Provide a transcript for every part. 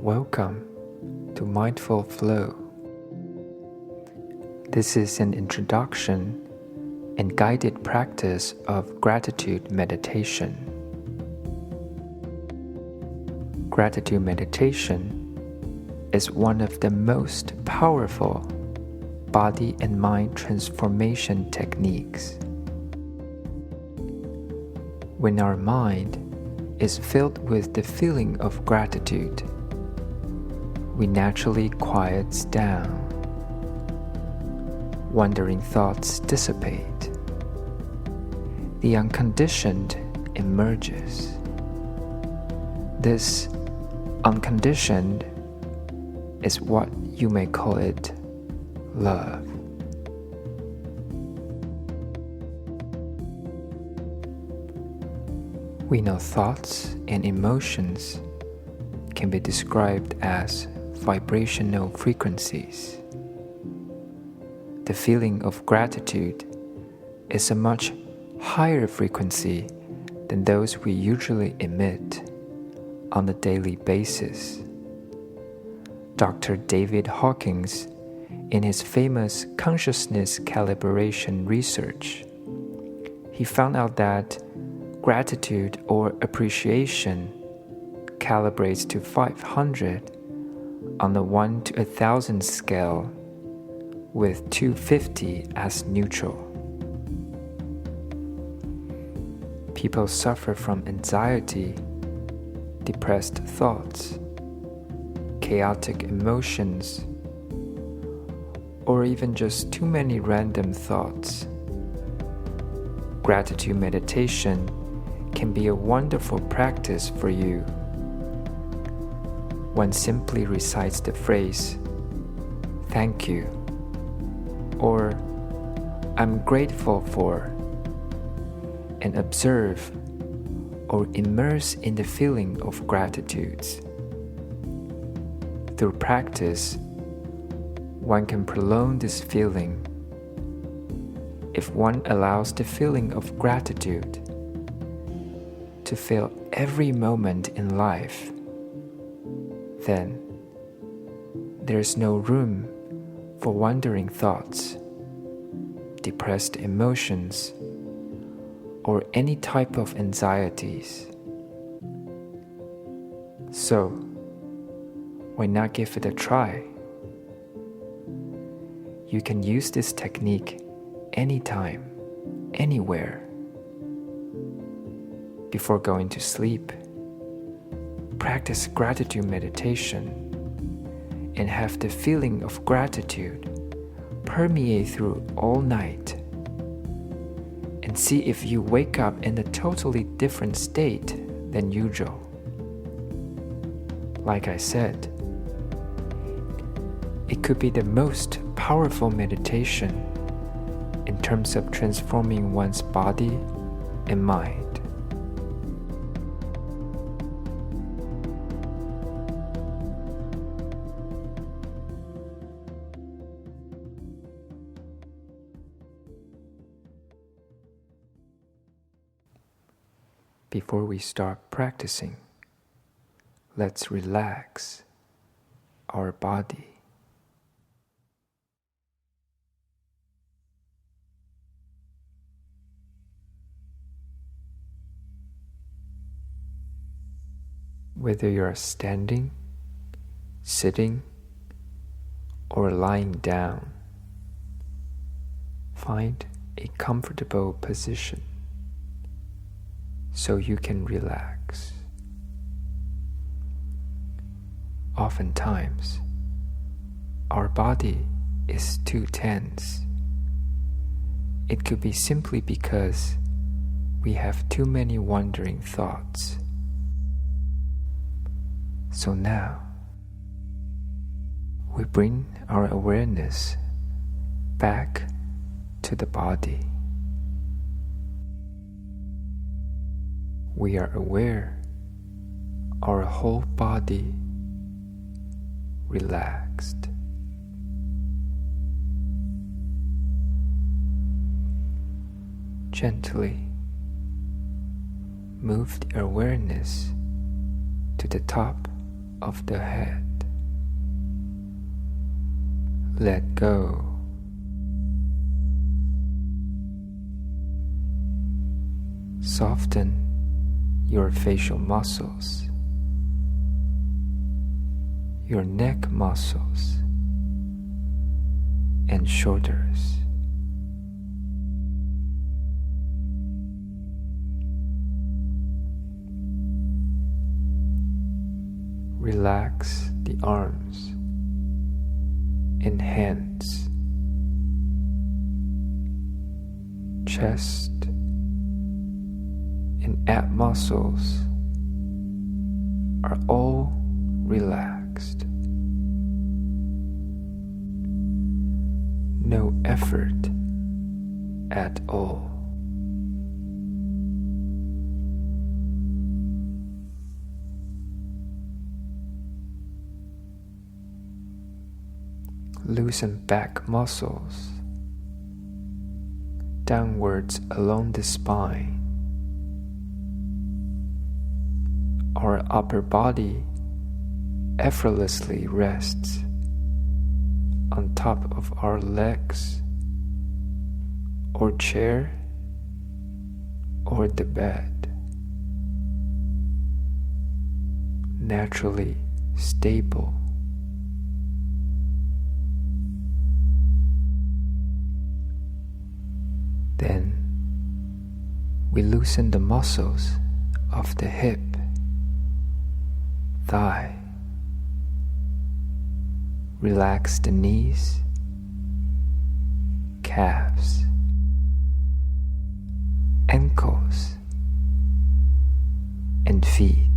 Welcome to Mindful Flow. This is an introduction and guided practice of gratitude meditation. Gratitude meditation is one of the most powerful body and mind transformation techniques. When our mind is filled with the feeling of gratitude, we naturally quiets down. Wandering thoughts dissipate. The unconditioned emerges. This unconditioned is what you may call it love. We know thoughts and emotions can be described as vibrational frequencies. The feeling of gratitude is a much higher frequency than those we usually emit on a daily basis. Dr. David Hawkins, in his famous consciousness calibration research, he found out that gratitude or appreciation calibrates to 500 on the 1 to 1,000 scale, with 250 as neutral. People suffer from anxiety, depressed thoughts, chaotic emotions, or even just too many random thoughts. Gratitude meditation can be a wonderful practice for you. One simply recites the phrase, "Thank you," or "I'm grateful for," and observe or immerse in the feeling of gratitude. Through practice, one can prolong this feeling. If one allows the feeling of gratitude to fill every moment in life, then there's no room for wandering thoughts, depressed emotions, or any type of anxieties. So, why not give it a try? You can use this technique anytime, anywhere. Before going to sleep, practice gratitude meditation and have the feeling of gratitude permeate through all night, and see if you wake up in a totally different state than usual. Like I said, it could be the most powerful meditation in terms of transforming one's body and mind. Before we start practicing, let's relax our body. Whether you are standing, sitting, or lying down, find a comfortable position so you can relax. Oftentimes, our body is too tense. It could be simply because we have too many wandering thoughts. So now, we bring our awareness back to the body. We are aware our whole body relaxed. Gently move the awareness to the top of the head. Let go. Soften your facial muscles, your neck muscles, and shoulders. Relax the arms and hands, chest, and ab muscles are all relaxed. No effort at all. Loosen back muscles downwards along the spine. Our upper body effortlessly rests on top of our legs or chair or the bed, naturally stable. Then we loosen the muscles of the hip, thigh. Relax the knees, calves, ankles, and feet.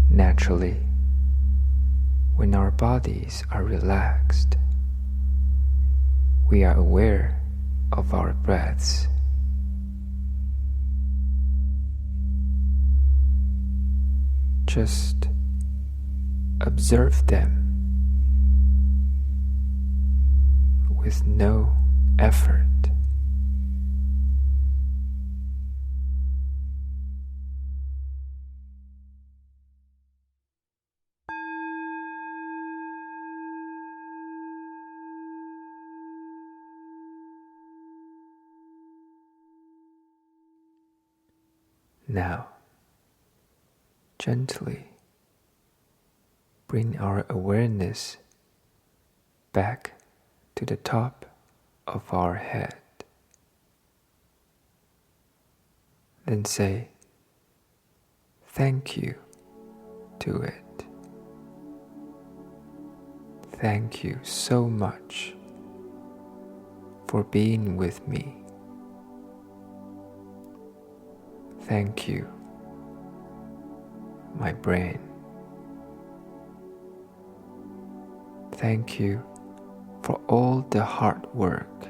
Naturally, when our bodies are relaxed, we are aware of our breaths. Just observe them with no effort. Now, gently bring our awareness back to the top of our head. Then say, thank you to it. Thank you so much for being with me. Thank you, my brain. Thank you for all the hard work.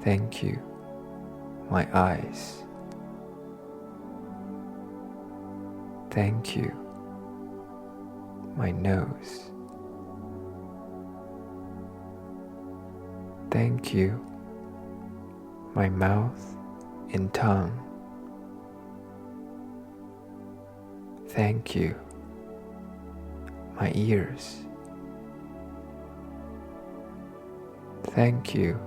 Thank you, my eyes. Thank you, my nose. Thank you, my mouth and tongue. Thank you, my ears. Thank you,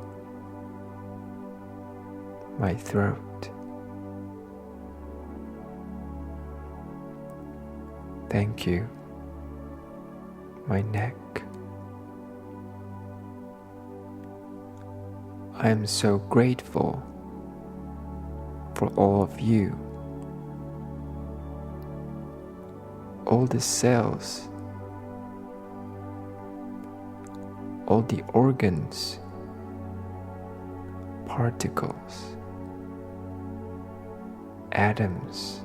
my throat. Thank you, my neck. I am so grateful for all of you, all the cells, all the organs, particles, atoms,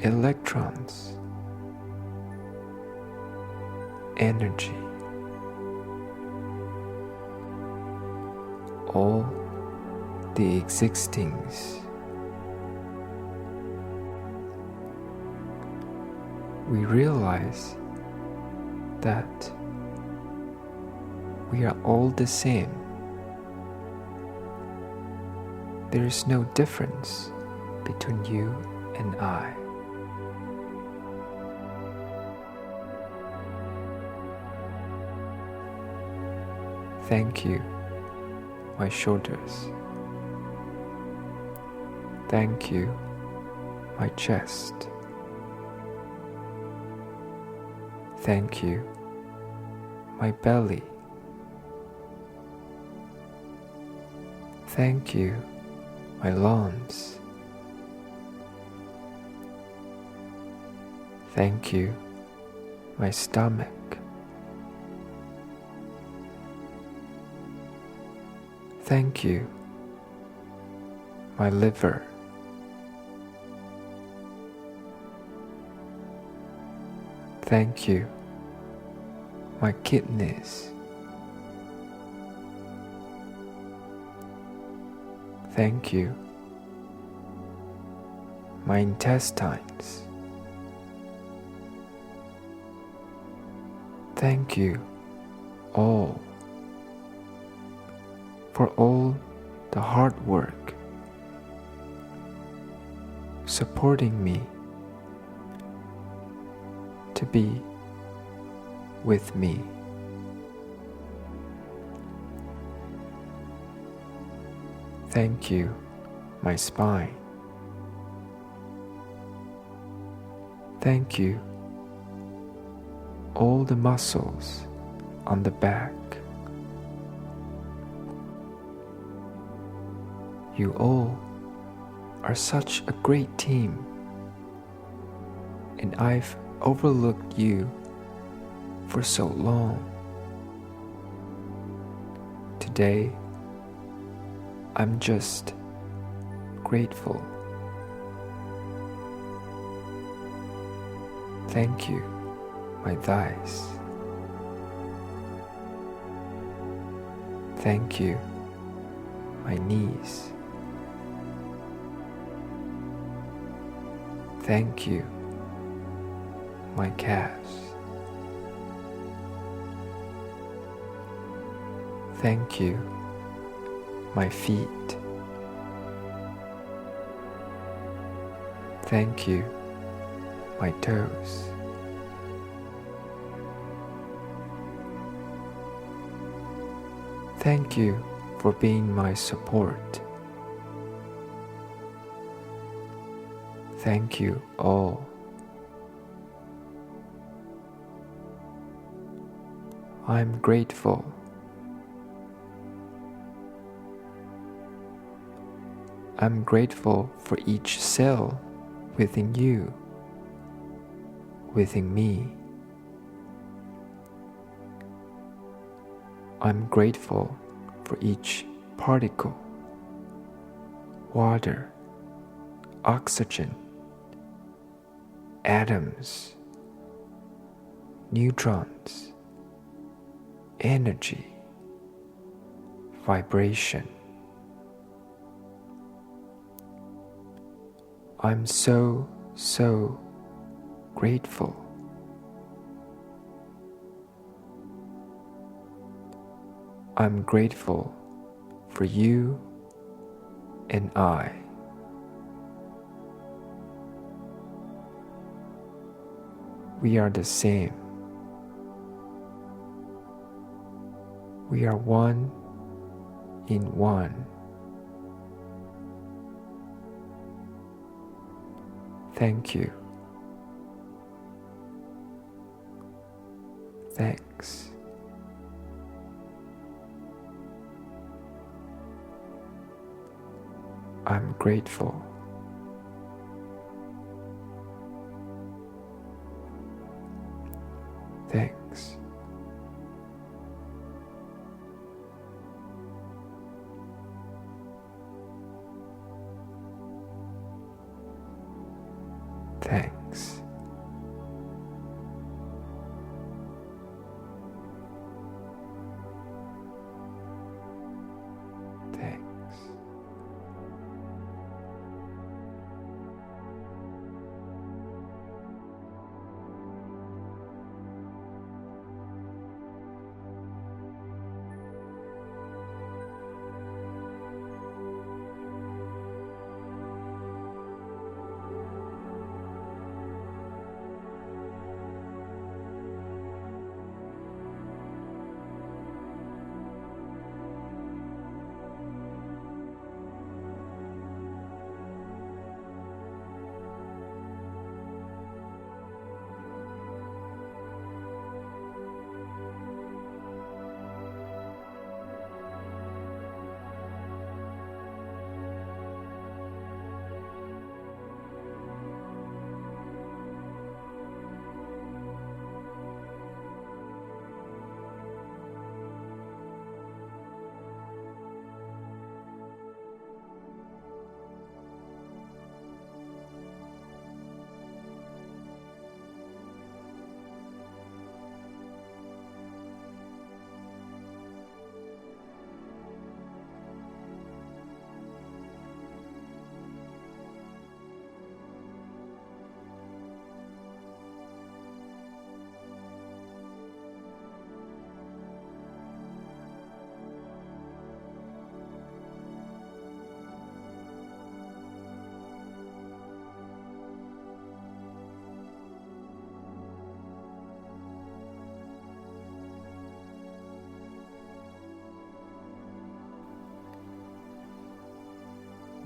electrons, energy. All the existings. We realize that We are all the same. There is no difference between you and I. Thank you, my shoulders. Thank you, my chest. Thank you, my belly. Thank you, my lungs. Thank you, my stomach. Thank you, my liver. Thank you, my kidneys. Thank you, my intestines. Thank you all for all the hard work supporting me to be with me. Thank you, my spine. Thank you, all the muscles on the back. You all are such a great team, and I've overlooked you for so long. Today, I'm just grateful. Thank you, my thighs. Thank you, my knees. Thank you, my calves. Thank you, my feet. Thank you, my toes. Thank you for being my support. Thank you all. I'm grateful. I'm grateful for each cell within you, within me. I'm grateful for each particle, water, oxygen, atoms, neutrons, energy, vibration. I'm so grateful. I'm grateful for you and I. We are the same. We are one in one. Thank you. Thanks. I'm grateful. Thanks. Thanks. Thanks.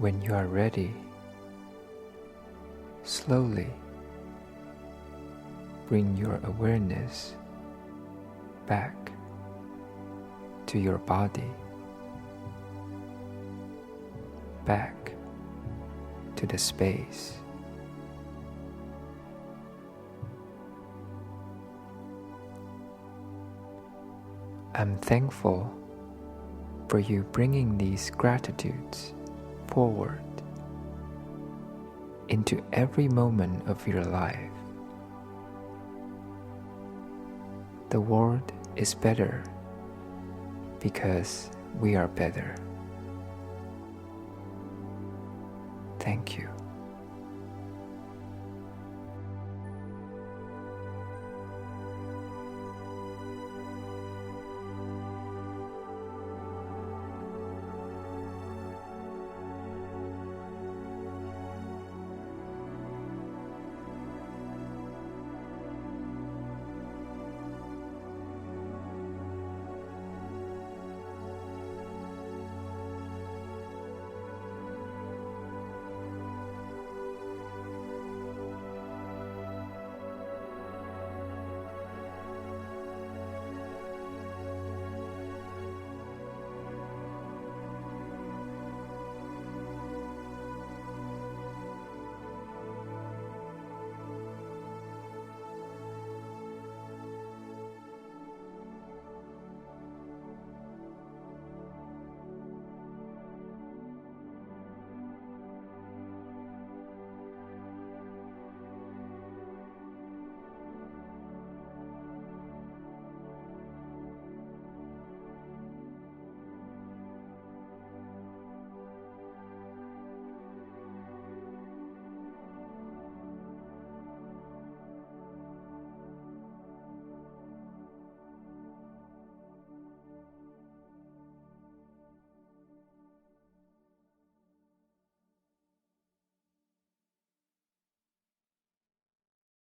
When you are ready, slowly bring your awareness back to your body, back to the space. I'm thankful for you bringing these gratitudes forward into every moment of your life. The world is better because we are better. Thank you.